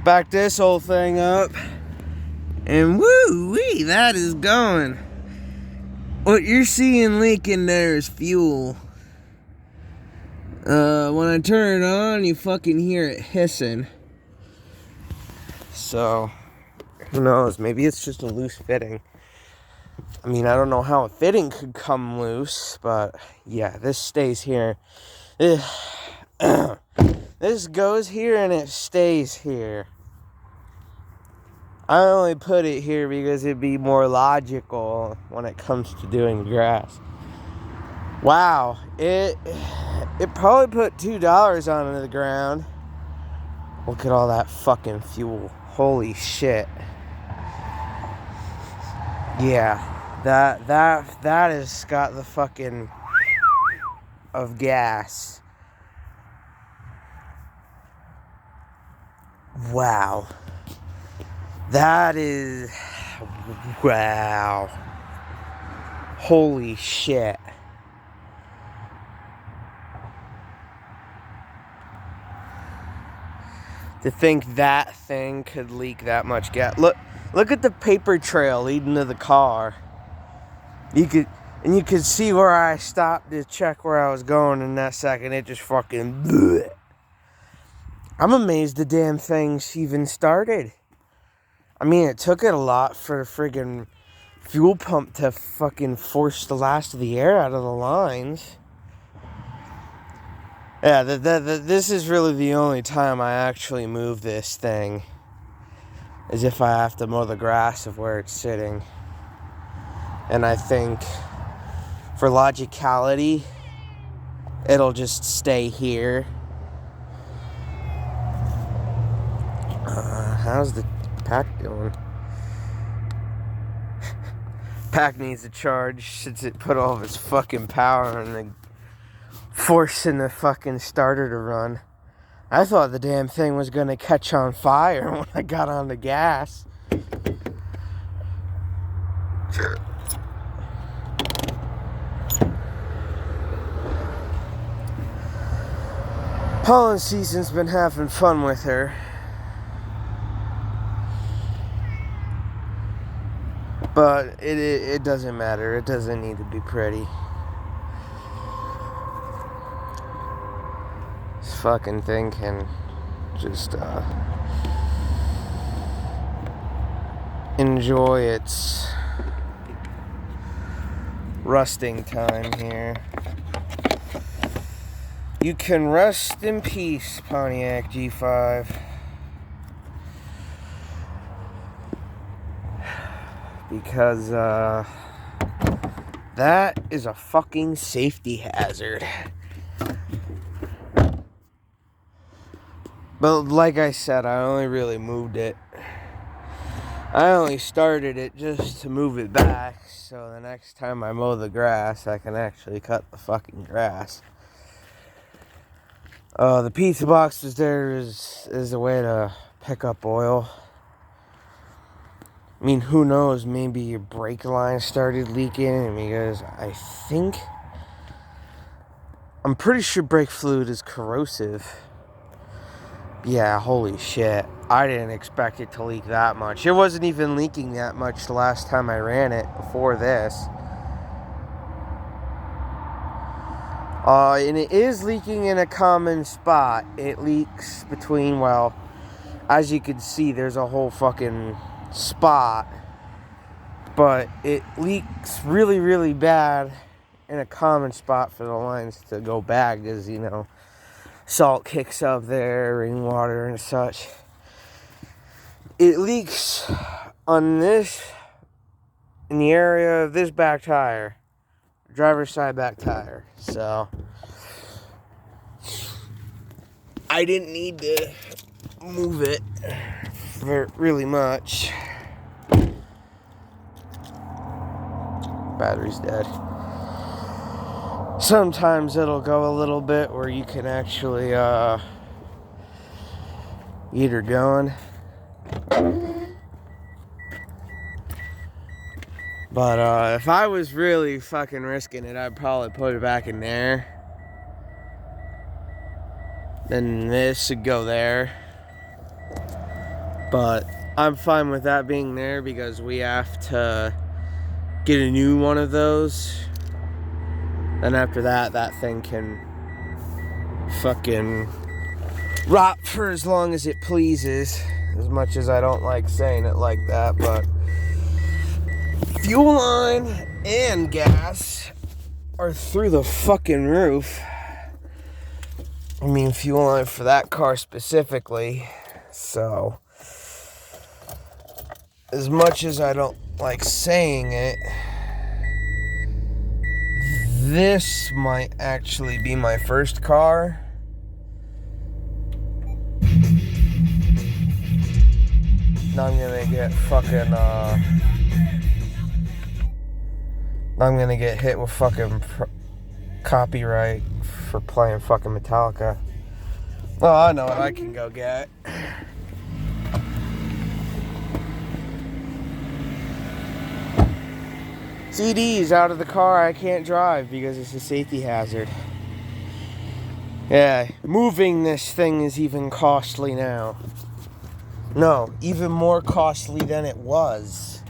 Back this whole thing up. And woo-wee, that is going. What you're seeing leaking there is fuel. When I turn it on, you fucking hear it hissing. So, who knows? Maybe it's just a loose fitting. I mean, I don't know how a fitting could come loose, but yeah, this stays here. This goes here and it stays here. I only put it here because it'd be more logical when it comes to doing grass. Wow, it probably put $2 onto the ground. Look at all that fucking fuel. Holy shit. Yeah, that has got the fucking of gas. Wow. That is... Wow. Holy shit. To think that thing could leak that much gas. Look at the paper trail leading to the car. You could see where I stopped to check where I was going in that second. It just fucking... Bleh. I'm amazed the damn thing's even started. I mean, it took it a lot for the friggin' fuel pump to fucking force the last of the air out of the lines. Yeah, this is really the only time I actually move this thing. Is if I have to mow the grass of where it's sitting. And I think, for logicality, it'll just stay here. How's the pack doing? Pack needs a charge since it put all of its fucking power in the forcing the fucking starter to run. I thought the damn thing was gonna catch on fire when I got on the gas. Pollen season's been having fun with her. But it doesn't matter. It doesn't need to be pretty. This fucking thing can just enjoy its rusting time here. You can rest in peace, Pontiac G5. Because, that is a fucking safety hazard. But like I said, I only really moved it. I only started it just to move it back, so the next time I mow the grass, I can actually cut the fucking grass. The pizza box was there is a way to pick up oil. I mean, who knows, maybe your brake line started leaking because I'm pretty sure brake fluid is corrosive. Yeah, holy shit. I didn't expect it to leak that much. It wasn't even leaking that much the last time I ran it before this. And it is leaking in a common spot. It leaks between, well, as you can see, there's a whole fucking spot, but it leaks really, really bad in a common spot for the lines to go bag, as you know, salt kicks up there, rainwater and such. It leaks on this, in the area of this back tire, driver's side back tire. So I didn't need to move it really much. Battery's dead. Sometimes it'll go a little bit where you can actually get her going. But if I was really fucking risking it, I'd probably put it back in there. Then this would go there. But I'm fine with that being there because we have to get a new one of those. And after that, that thing can fucking rot for as long as it pleases. As much as I don't like saying it like that, but fuel line and gas are through the fucking roof. I mean, fuel line for that car specifically. So, as much as I don't like saying it, this might actually be my first car. Now I'm gonna get fucking, I'm gonna get hit with fucking copyright for playing fucking Metallica. Oh, I know what I can go get. CD's out of the car. I can't drive because it's a safety hazard. Yeah, moving this thing is even costly now. No, even more costly than it was.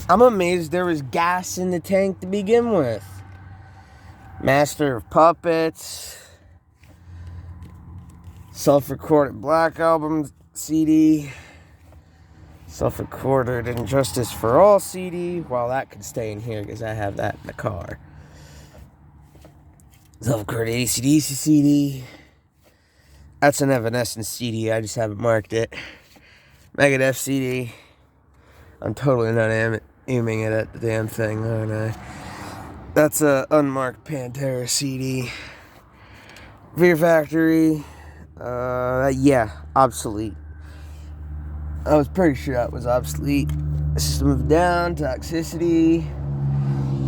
I'm amazed there was gas in the tank to begin with. Master of Puppets, self-recorded Black Album CD, self-recorded Injustice for All CD. Well, that could stay in here because I have that in the car. Self-recorded AC/DC CD. That's an Evanescence CD. I just haven't marked it. Megadeth CD. I'm totally not aiming it at the damn thing, aren't I? That's a unmarked Pantera CD. Fear Factory. Yeah, obsolete. I was pretty sure that was obsolete. System of a Down, Toxicity,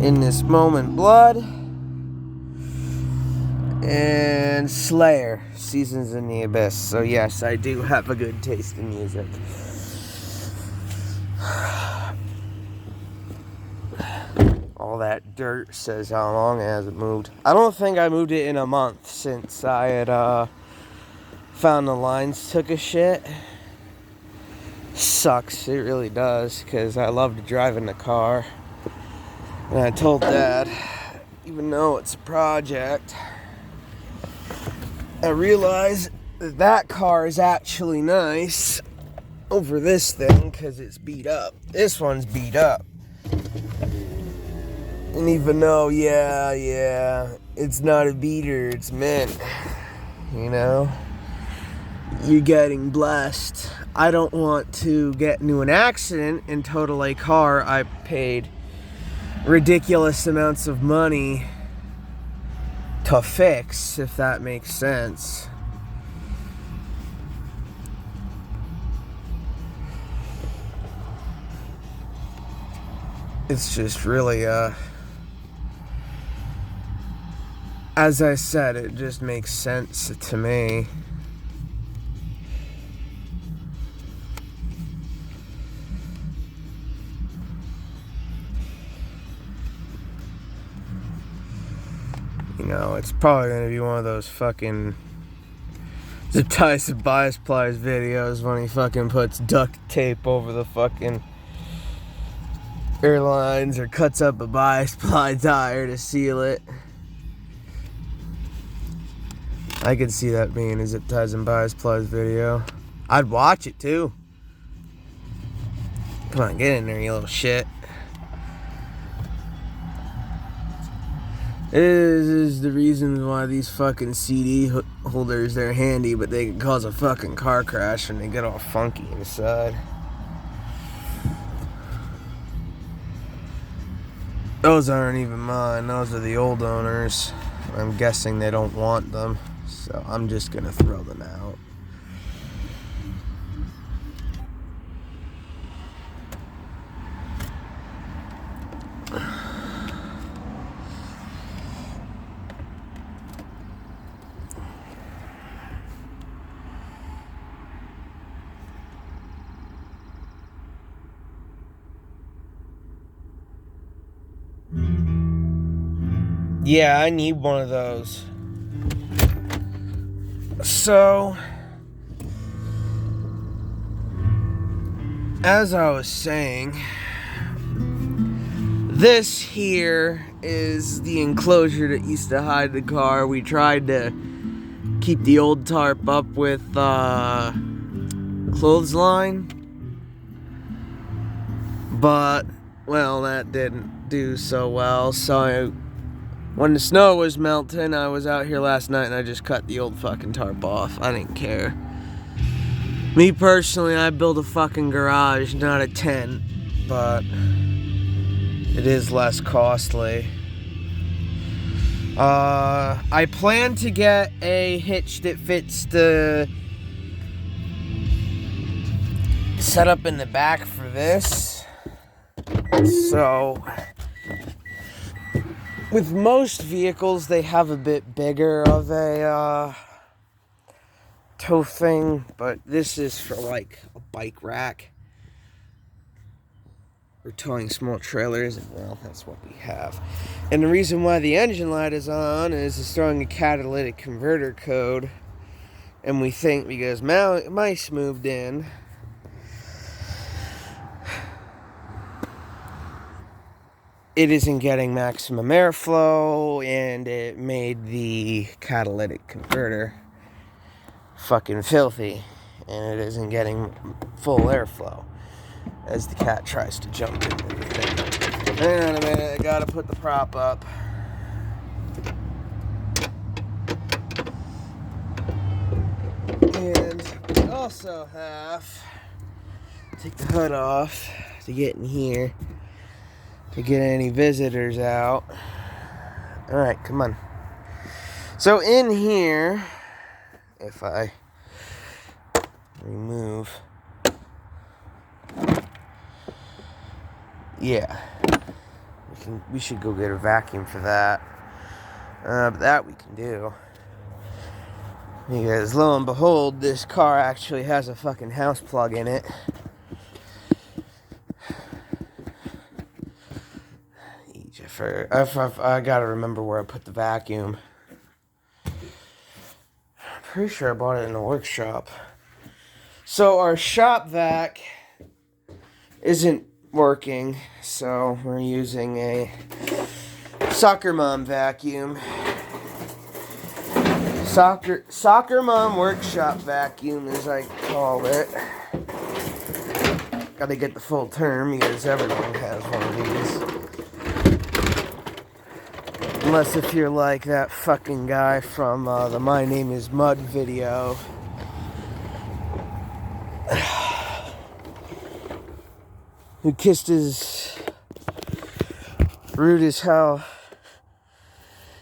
In This Moment, Blood, and Slayer, Seasons in the Abyss. So yes, I do have a good taste in music. All that dirt says how long it hasn't moved. I don't think I moved it in a month since I had found the lines took a shit. Sucks, it really does, because I love to drive in the car. And I told Dad, even though it's a project, I realized that that car is actually nice over this thing because it's beat up. This one's beat up. And even though, yeah, it's not a beater, it's mint. You know? You're getting blessed. I don't want to get into an accident and total a car I paid ridiculous amounts of money to fix, if that makes sense. It's just really, as I said, it just makes sense to me. You know, it's probably going to be one of those fucking Zip Ties and Bias Plies videos when he fucking puts duct tape over the fucking airlines or cuts up a bias ply tire to seal it. I could see that being a Zip Ties and Bias Plies video. I'd watch it too. Come on, get in there, you little shit. This is the reason why these fucking CD holders, they're handy, but they can cause a fucking car crash when they get all funky inside. Those aren't even mine. Those are the old owners. I'm guessing they don't want them, so I'm just gonna throw them out. Yeah, I need one of those. So, as I was saying, this here is the enclosure that used to hide the car. We tried to keep the old tarp up with clothesline, but, well, that didn't do so well. So when the snow was melting, I was out here last night and I just cut the old fucking tarp off. I didn't care. Me personally, I built a fucking garage, not a tent, but it is less costly. I plan to get a hitch that fits the setup in the back for this. So, with most vehicles, they have a bit bigger of a tow thing, but this is for like a bike rack. We're towing small trailers, and well, that's what we have. And the reason why the engine light is on is it's throwing a catalytic converter code. And we think because mice moved in, it isn't getting maximum airflow, and it made the catalytic converter fucking filthy, and it isn't getting full airflow as the cat tries to jump into the thing. Hang on a minute, I gotta put the prop up. And we also have to take the hood off to get in here to get any visitors out. Alright, come on. So in here, if I remove, yeah, we should go get a vacuum for that. But that we can do. Because lo and behold, this car actually has a fucking house plug in it. I gotta remember where I put the vacuum. I'm pretty sure I bought it in the workshop. So our shop vac isn't working, so we're using a soccer mom vacuum. Soccer mom workshop vacuum, as I call it. Gotta get the full term because everyone has one of these. Unless if you're like that fucking guy from the My Name is Mud video. Who kissed his rude as hell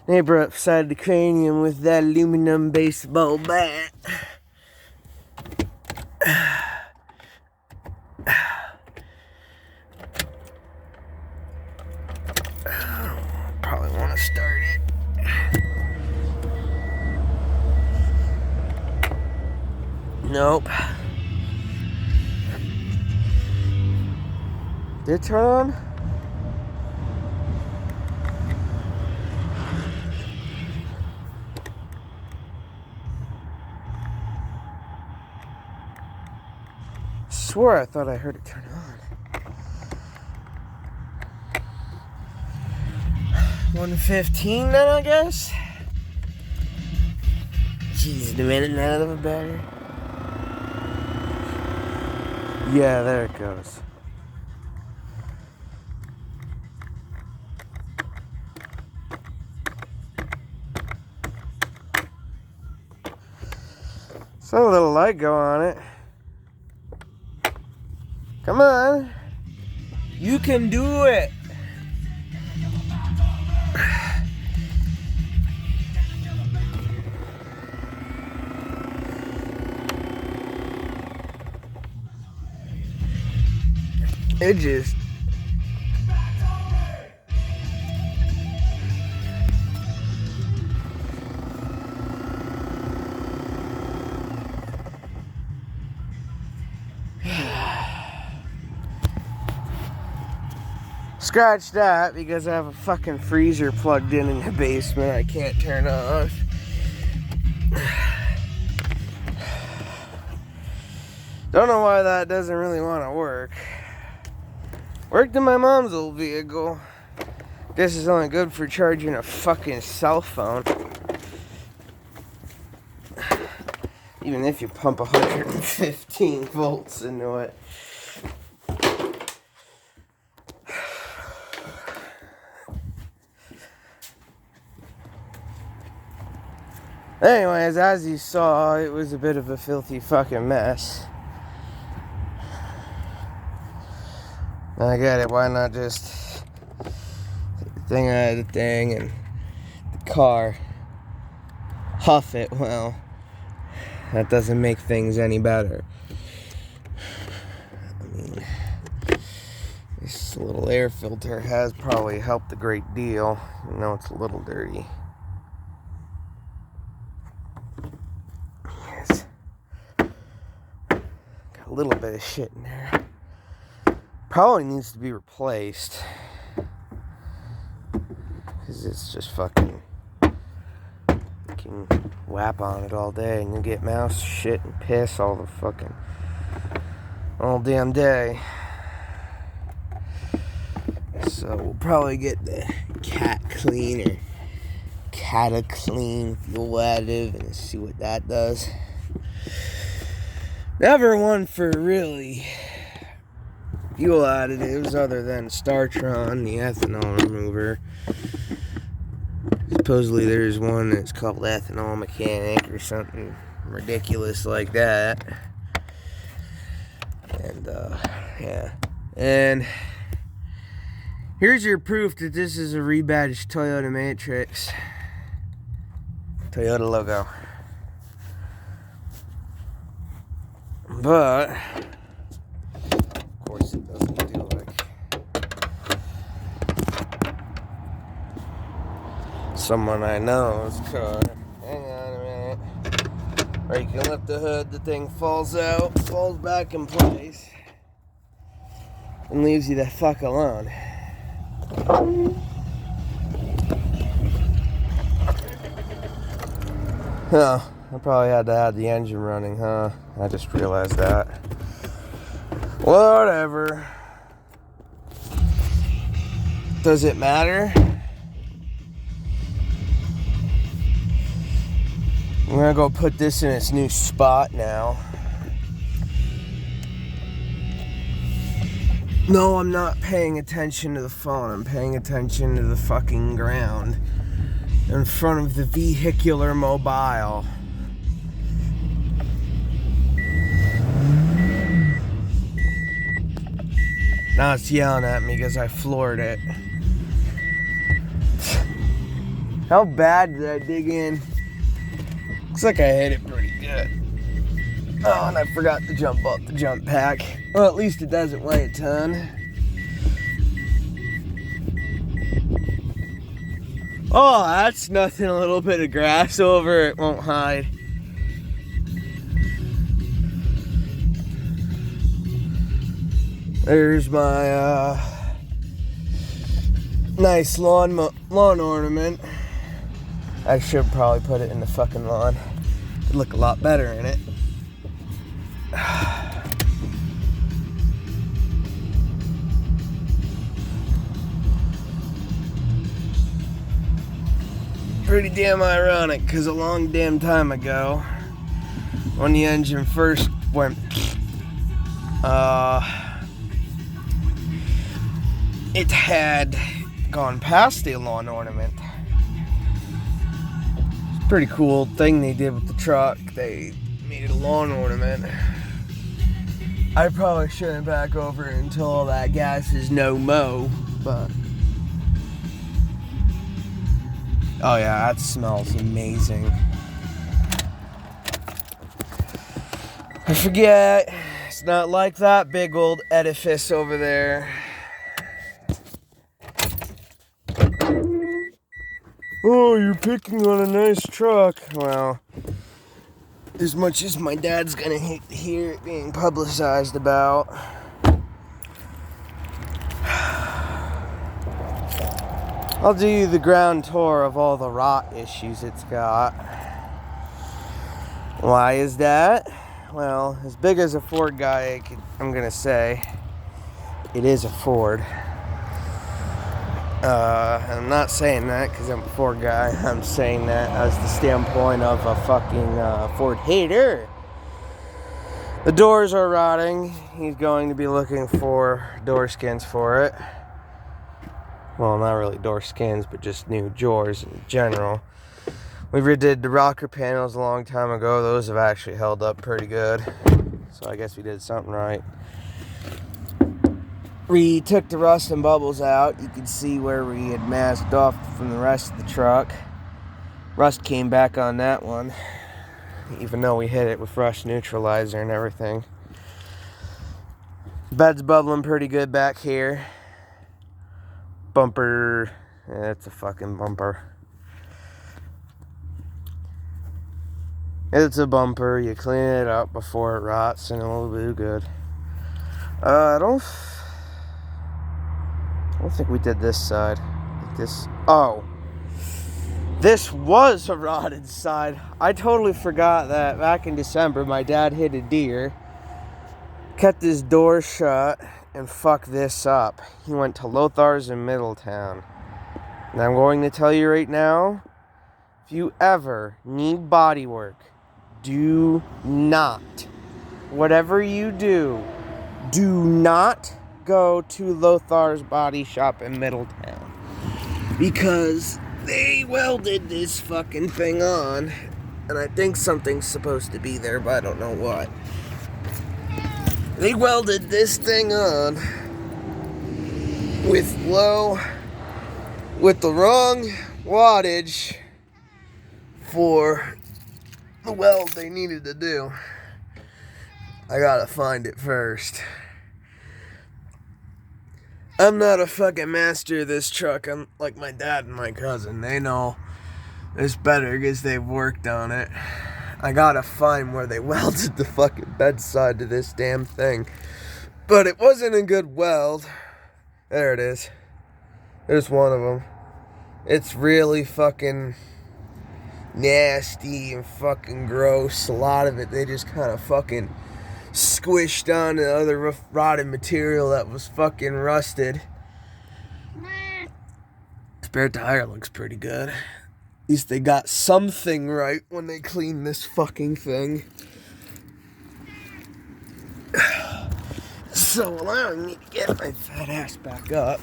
neighbor upside the cranium with that aluminum baseball bat. Probably want to start it. Nope. Did it turn on? I swear I thought I heard it turn on. 1:15 then, I guess? Jeez, a minute out of a battery. Yeah, there it goes. Saw a little light go on it. Come on. You can do it. It just... Scratch that because I have a fucking freezer plugged in the basement I can't turn off. Don't know why that doesn't really want to work. Worked in my mom's old vehicle. Guess it's only good for charging a fucking cell phone. Even if you pump 115 volts into it. Anyways, as you saw, it was a bit of a filthy fucking mess. I get it, why not just thing out of the thing and the car huff it? Well, that doesn't make things any better. I mean, this little air filter has probably helped a great deal. You know, it's a little dirty. Yes. Got a little bit of shit in there. Probably needs to be replaced. Because it's just fucking... You can whap on it all day and you get mouse shit and piss all the fucking... all damn day. So we'll probably get the cat clean or Cataclean fuel additive and see what that does. Never one for really fuel additives other than Startron, the ethanol remover. Supposedly there's one that's called ethanol mechanic or something ridiculous like that. And yeah. And here's your proof that this is a rebadged Toyota Matrix. Toyota logo. But of course it doesn't do like someone I know's car. Hang on a minute. Or you can lift the hood, the thing falls out, falls back in place, and leaves you the fuck alone. Huh, I probably had to have the engine running, huh? I just realized that. Whatever. Does it matter? I'm gonna go put this in its new spot now. No, I'm not paying attention to the phone. I'm paying attention to the fucking ground in front of the vehicular mobile. Now it's yelling at me because I floored it. How bad did I dig in? Looks like I hit it pretty good. Oh, and I forgot to jump up the jump pack. Well, at least it doesn't weigh a ton. Oh, that's nothing. A little bit of grass over it won't hide. There's my nice lawn ornament. I should probably put it in the fucking lawn. It'd look a lot better in it. Pretty damn ironic, because a long damn time ago, when the engine first went, it had gone past the lawn ornament. It's a pretty cool thing they did with the truck. They made it a lawn ornament. I probably shouldn't back over until all that gas is no mo, but oh yeah, that smells amazing. I forget, it's not like that big old edifice over there. Oh, you're picking on a nice truck. Well, as much as my dad's gonna hate to hear it being publicized about. I'll do you the ground tour of all the rot issues it's got. Why is that? well, as big as a Ford guy, I'm gonna say it is a Ford. I'm not saying that because I'm a Ford guy. I'm saying that as the standpoint of a fucking Ford hater. The doors are rotting. He's going to be looking for door skins for it. Well, not really door skins, but just new doors in general. We redid the rocker panels a long time ago. Those have actually held up pretty good. So I guess we did something right. We took the rust and bubbles out. You can see where we had masked off from the rest of the truck. Rust came back on that one, even though we hit it with rust neutralizer and everything. Bed's bubbling pretty good back here. Bumper, it's a fucking bumper. It's a bumper. You clean it up before it rots and it'll do good. I don't think we did this side. This was a rotted side. I totally forgot that back in December my dad hit a deer, kept his door shut, and fucked this up. He went to Lothar's in Middletown. And I'm going to tell you right now, if you ever need body work, do not, whatever you do not go to Lothar's Body Shop in Middletown. Because they welded this fucking thing on. And I think something's supposed to be there, but I don't know what. They welded this thing on with the wrong wattage for the weld they needed to do. I gotta find it first. I'm not a fucking master of this truck. I'm like my dad and my cousin. They know this better because they've worked on it. I gotta find where they welded the fucking bedside to this damn thing. But it wasn't a good weld. There it is. There's one of them. It's really fucking nasty and fucking gross. A lot of it, they just kind of fucking squished on the other rotted material that was fucking rusted. Spare tire looks pretty good. At least they got something right when they cleaned this fucking thing. So allowing me to get my fat ass back up.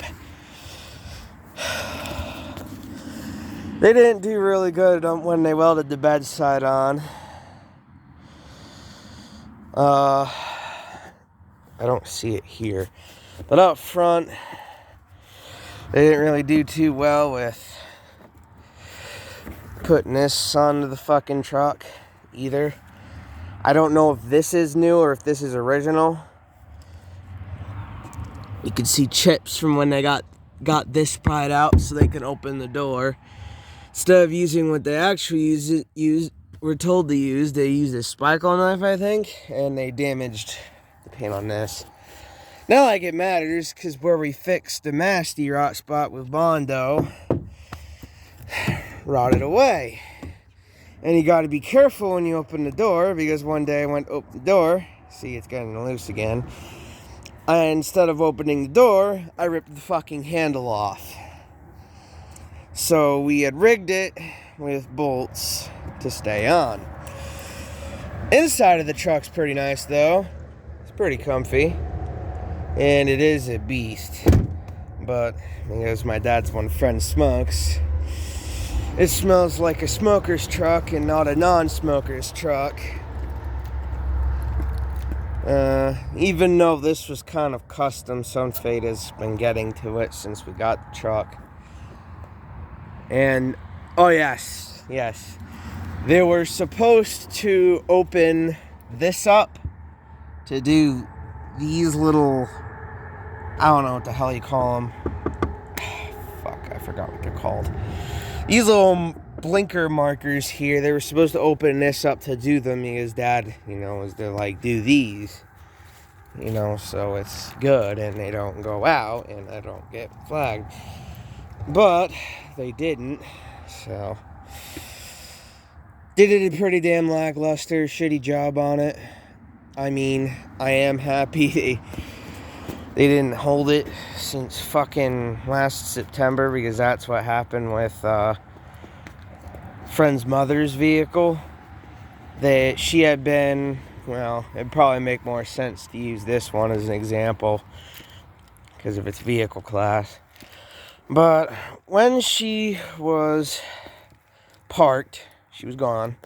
They didn't do really good when they welded the bedside on. I don't see it here. But up front, they didn't really do too well with putting this onto the fucking truck either. I don't know if this is new or if this is original. You can see chips from when they got this pried out so they can open the door. Instead of using what they actually were told to use, they used a spackle knife, I think, and they damaged the paint on this. Not like it matters, because where we fixed the nasty rot spot with Bondo, rotted away. And you got to be careful when you open the door, because one day I went to open the door, see it's getting loose again, and instead of opening the door, I ripped the fucking handle off. So we had rigged it with bolts to stay on. Inside of the truck's pretty nice though. It's pretty comfy. And it is a beast. But because my dad's one friend smokes, it smells like a smoker's truck and not a non-smoker's truck. Even though this was kind of custom, some fate has been getting to it since we got the truck. And, oh yes, they were supposed to open this up to do these little, I don't know what the hell you call them. Fuck, I forgot what they're called. These little blinker markers here, they were supposed to open this up to do them because Dad, was to like, do these. So it's good and they don't go out and I don't get flagged. But they didn't, so they did a pretty damn lackluster, shitty job on it. I mean, I am happy they didn't hold it since fucking last September, because that's what happened with friend's mother's vehicle. That she had been, well, it'd probably make more sense to use this one as an example because of its vehicle class. But when she was parked, she was gone.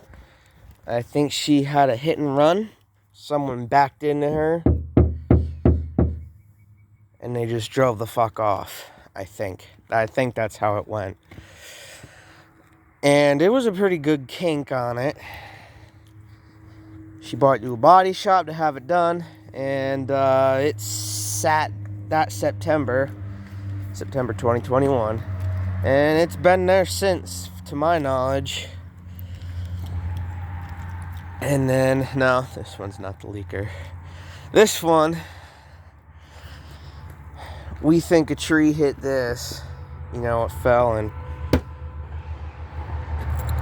I think she had a hit and run. Someone backed into her and they just drove the fuck off. I think that's how it went. And it was a pretty good kink on it. She brought it to a body shop to have it done, and it sat that September 2021, and it's been there since, to my knowledge. And then, no, this one's not the leaker. This one, we think a tree hit this. You know, it fell, and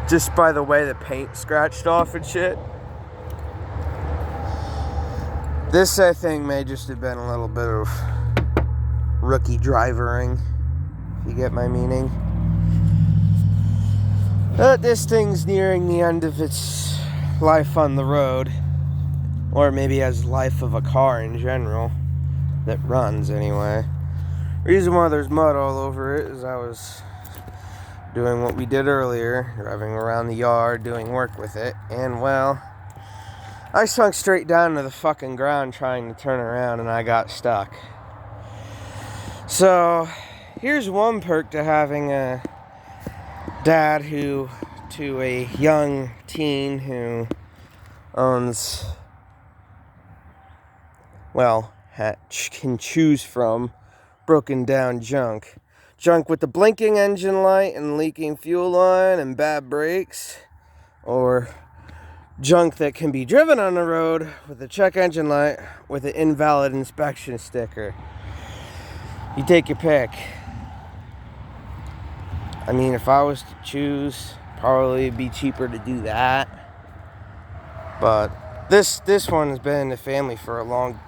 just by the way the paint scratched off and shit, this, I think, may just have been a little bit of rookie drivering, if you get my meaning. But this thing's nearing the end of its life on the road, or maybe as life of a car in general, that runs anyway. Reason why there's mud all over it is I was doing what we did earlier, driving around the yard, doing work with it, and well, I sunk straight down to the fucking ground trying to turn around, and I got stuck. So, here's one perk to having a dad to a young teen who owns, well, can choose from broken down junk. Junk with the blinking engine light and leaking fuel line and bad brakes, or junk that can be driven on the road with a check engine light with an invalid inspection sticker. You take your pick. I mean, if I was to choose, probably it'd be cheaper to do that. But this one has been in the family for a long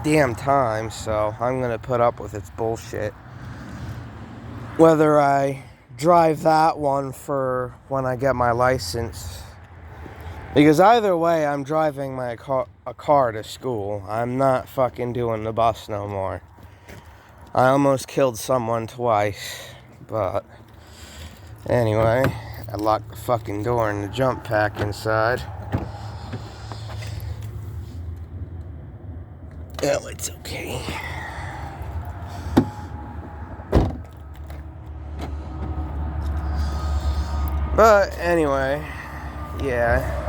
damn time, so I'm gonna put up with its bullshit. Whether I drive that one for when I get my license, because either way, I'm driving a car to school. I'm not fucking doing the bus no more. I almost killed someone twice, but anyway, I locked the fucking door and the jump pack inside. Oh, it's okay. But anyway, yeah.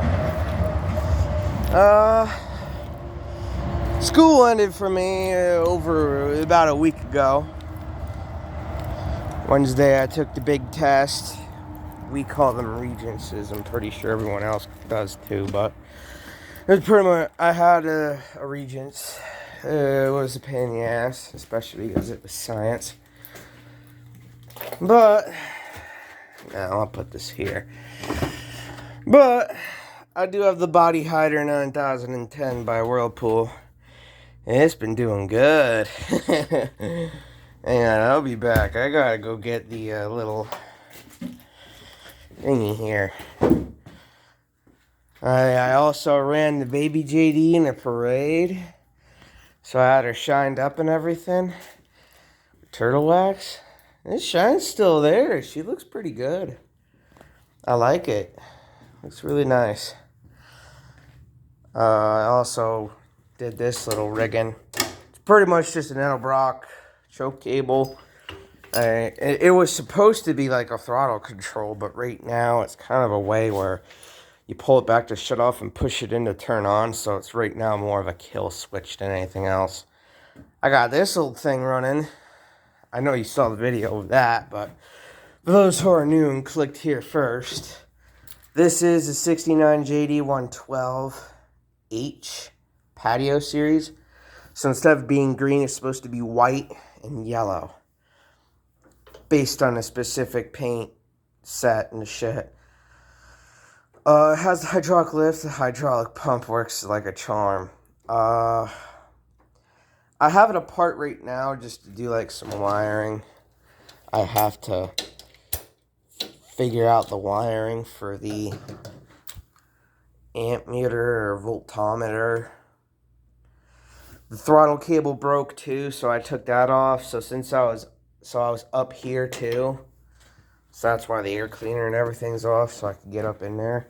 School ended for me over about a week ago. Wednesday I took the big test. We call them regencies. I'm pretty sure everyone else does too, but it was pretty much, I had a regents. It was a pain in the ass, especially because it was science. But now I'll put this here. But I do have the Body Hider 9010 by Whirlpool. And it's been doing good. Hang on, I'll be back. I gotta go get the little thingy here. I also ran the baby JD in a parade. So I had her shined up and everything. Turtle wax. This shine's still there. She looks pretty good. I like it. Looks really nice. I also did this little rigging. It's pretty much just an Edelbrock choke cable. It was supposed to be like a throttle control, but right now it's kind of a way where you pull it back to shut off and push it in to turn on. So it's right now more of a kill switch than anything else. I got this little thing running. I know you saw the video of that, but for those who are new and clicked here first, this is a 69 JD 112H patio series. So instead of being green, it's supposed to be white and yellow, based on a specific paint set and shit. It has the hydraulic lift. The hydraulic pump works like a charm. Uh, I have it apart right now just to do like some wiring. I have to figure out the wiring for the amp meter or voltmeter. The throttle cable broke too, so I took that off. So I was up here too. So that's why the air cleaner and everything's off, so I can get up in there.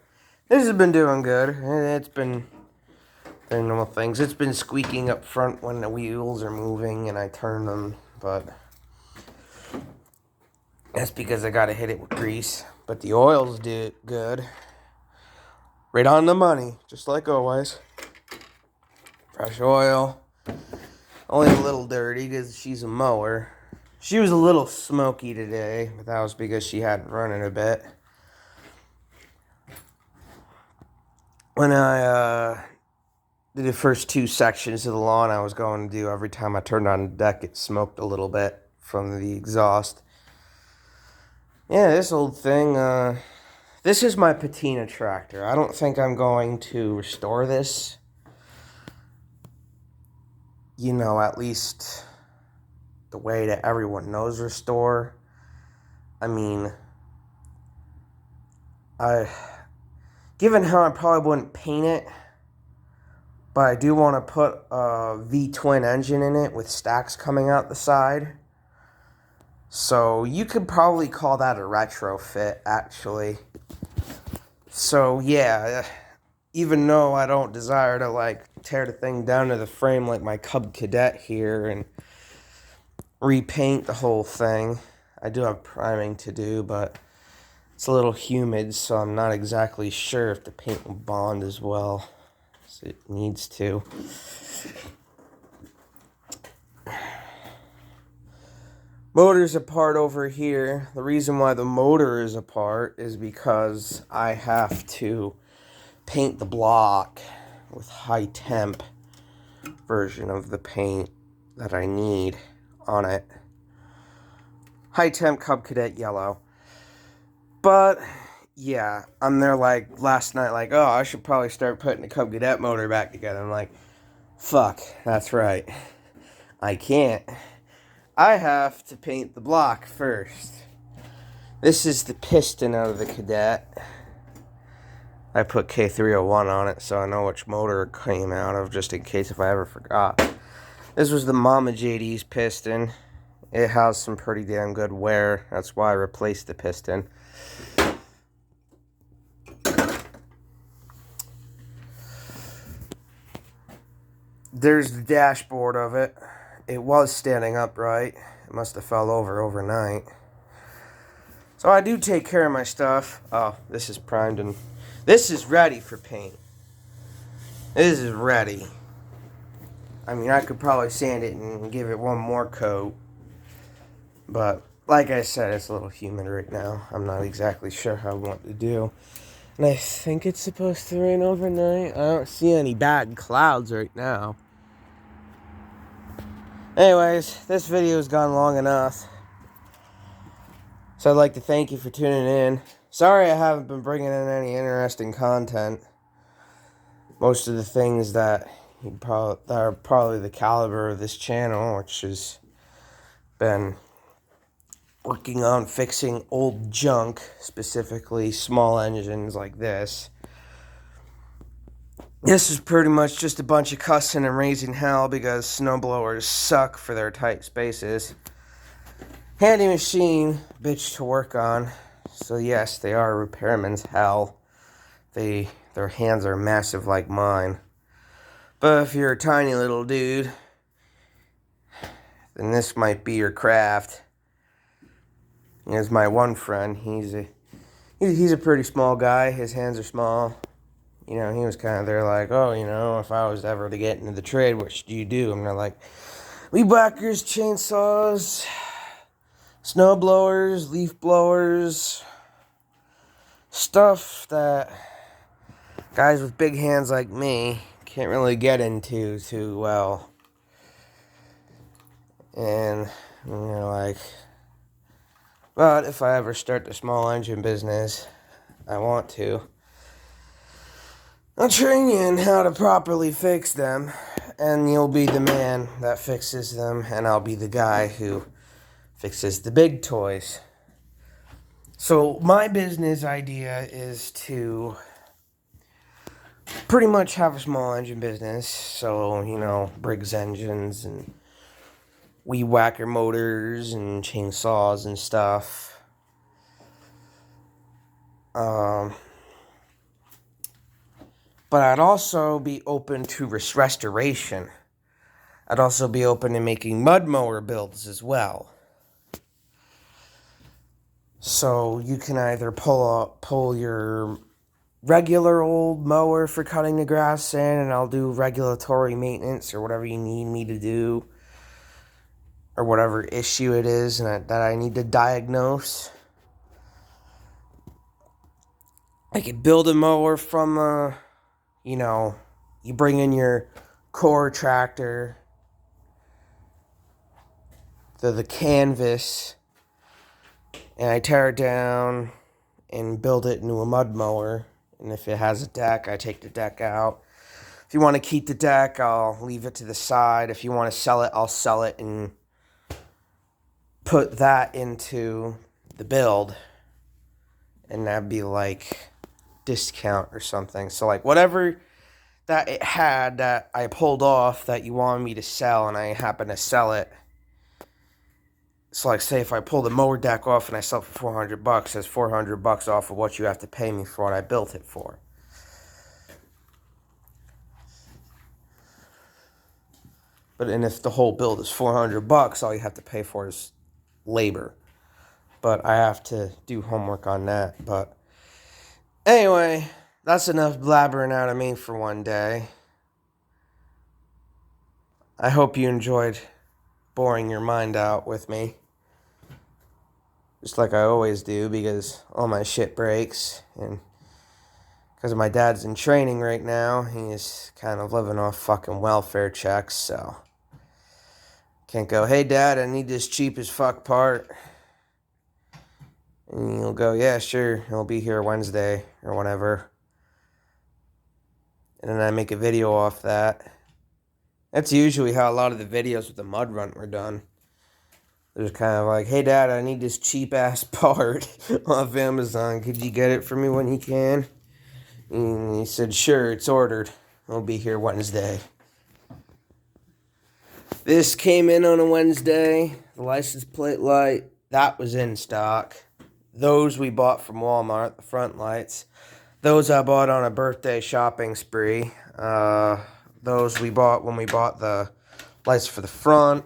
This has been doing good. It's been doing normal things. It's been squeaking up front when the wheels are moving and I turn them, but that's because I gotta hit it with grease. But the oils do good. Right on the money, just like always. Fresh oil. Only a little dirty because she's a mower. She was a little smoky today, but that was because she hadn't run in a bit. When I did the first 2 sections of the lawn I was going to do, every time I turned on the deck, it smoked a little bit from the exhaust. Yeah, this old thing, this is my patina tractor. I don't think I'm going to restore this. You know, at least the way that everyone knows restore. I mean, given how I probably wouldn't paint it, but I do want to put a V-twin engine in it with stacks coming out the side. So you could probably call that a retrofit, actually. So yeah, even though I don't desire to like tear the thing down to the frame like my Cub Cadet here and repaint the whole thing, I do have priming to do, but it's a little humid, so I'm not exactly sure if the paint will bond as well as it needs to. Motor's apart over here. The reason why the motor is apart is because I have to paint the block with high temp version of the paint that I need on it. High temp Cub Cadet yellow. But yeah, I'm there like last night like, oh, I should probably start putting the Cub Cadet motor back together. I'm like, fuck, that's right. I can't. I have to paint the block first. This is the piston out of the Cadet. I put K301 on it so I know which motor it came out of, just in case if I ever forgot. This was the Mama JD's piston. It has some pretty damn good wear. That's why I replaced the piston. There's the dashboard of it. It was standing upright. It must have fell over overnight. So I do take care of my stuff. Oh, this is primed and this is ready for paint. This is ready. I mean, I could probably sand it and give it one more coat. But like I said, it's a little humid right now. I'm not exactly sure how I want to do. And I think it's supposed to rain overnight. I don't see any bad clouds right now. Anyways, this video has gone long enough. So I'd like to thank you for tuning in. Sorry I haven't been bringing in any interesting content. Most of the things that are probably the caliber of this channel, which has been working on fixing old junk, specifically small engines like this. This is pretty much just a bunch of cussing and raising hell because snowblowers suck for their tight spaces. Handy machine, bitch to work on. So yes, they are repairman's hell. Their hands are massive like mine. But if you're a tiny little dude, then this might be your craft. There's my one friend. He's a pretty small guy. His hands are small. You know, he was kind of there like, oh, you know, if I was ever to get into the trade, what should you do? And they're like, weed whackers, chainsaws, snow blowers, leaf blowers, stuff that guys with big hands like me can't really get into too well. And, you know, like, but if I ever start the small engine business, I want to. I'll train you in how to properly fix them, and you'll be the man that fixes them, and I'll be the guy who fixes the big toys. So my business idea is to pretty much have a small engine business. So, Briggs engines and weed whacker motors and chainsaws and stuff. But I'd also be open to restoration. I'd also be open to making mud mower builds as well. So you can either pull your regular old mower for cutting the grass in, and I'll do regulatory maintenance or whatever you need me to do, or whatever issue it is that I need to diagnose. I could build a mower from you bring in your core tractor, the canvas, and I tear it down and build it into a mud mower. And if it has a deck, I take the deck out. If you want to keep the deck, I'll leave it to the side. If you want to sell it, I'll sell it and put that into the build. And that'd be like discount or something. So like whatever that it had that I pulled off that you wanted me to sell and I happen to sell it. So like say if I pull the mower deck off and I sell it for $400, that's $400 off of what you have to pay me for what I built it for. And if the whole build is $400, all you have to pay for is labor. But I have to do homework on that. But anyway, that's enough blabbering out of me for one day. I hope you enjoyed boring your mind out with me. Just like I always do, because all my shit breaks. And because my dad's in training right now, he's kind of living off fucking welfare checks, so can't go, hey Dad, I need this cheap as fuck part. And he'll go, yeah, sure, he'll be here Wednesday or whatever. And then I make a video off that. That's usually how a lot of the videos with the mud run were done. They're just kind of like, hey Dad, I need this cheap ass part off Amazon. Could you get it for me when you can? And he said, sure, it's ordered. It'll be here Wednesday. This came in on a Wednesday. The license plate light, that was in stock. Those we bought from Walmart, the front lights. Those I bought on a birthday shopping spree. Those we bought when we bought the lights for the front.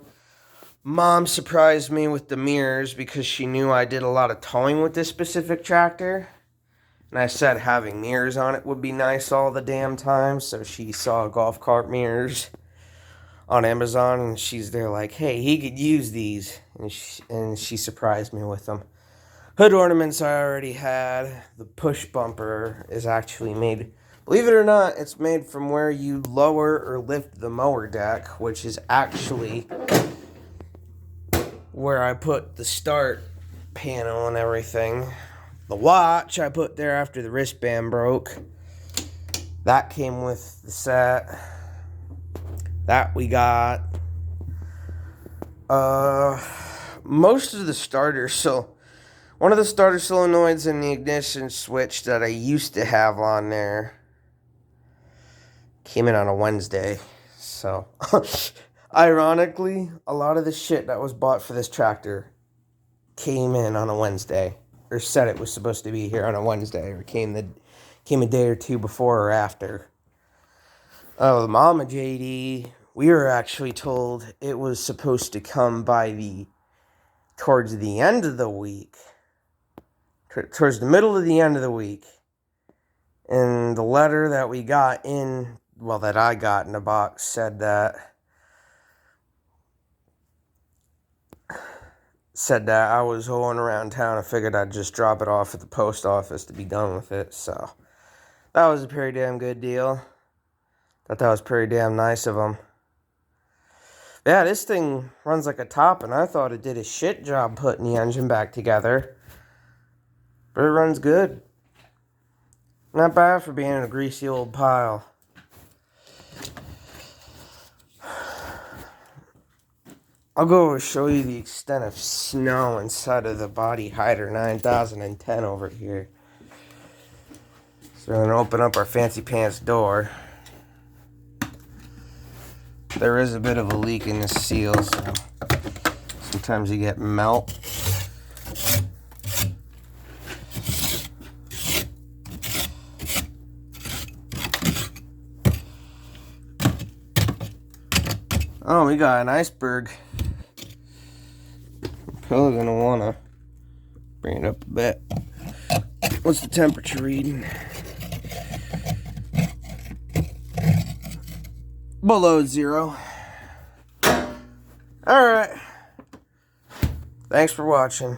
Mom surprised me with the mirrors because she knew I did a lot of towing with this specific tractor. And I said having mirrors on it would be nice all the damn time. So she saw golf cart mirrors on Amazon, and she's there like, hey, he could use these. And she surprised me with them. Hood ornaments I already had. The push bumper is actually made, believe it or not, it's made from where you lower or lift the mower deck, which is actually where I put the start panel and everything. The watch I put there after the wristband broke. That came with the set. That we got. Most of the starters, so one of the starter solenoids and the ignition switch that I used to have on there came in on a Wednesday. So, ironically, a lot of the shit that was bought for this tractor came in on a Wednesday. Or said it was supposed to be here on a Wednesday. Or came a day or two before or after. Oh, the Mama JD, we were actually told it was supposed to come towards the end of the week. Towards the middle of the end of the week. And the letter that we got that I got in the box said that I was going around town. I figured I'd just drop it off at the post office to be done with it. So that was a pretty damn good deal. Thought that was pretty damn nice of them. Yeah, this thing runs like a top, and I thought it did a shit job putting the engine back together. But it runs good. Not bad for being in a greasy old pile. I'll go and show you the extent of snow inside of the Body Hider 9010 over here. So we're going to open up our fancy pants door. There is a bit of a leak in the seal, so sometimes you get melt. Oh, we got an iceberg. I'm probably going to want to bring it up a bit. What's the temperature reading? Below 0. Alright. Thanks for watching.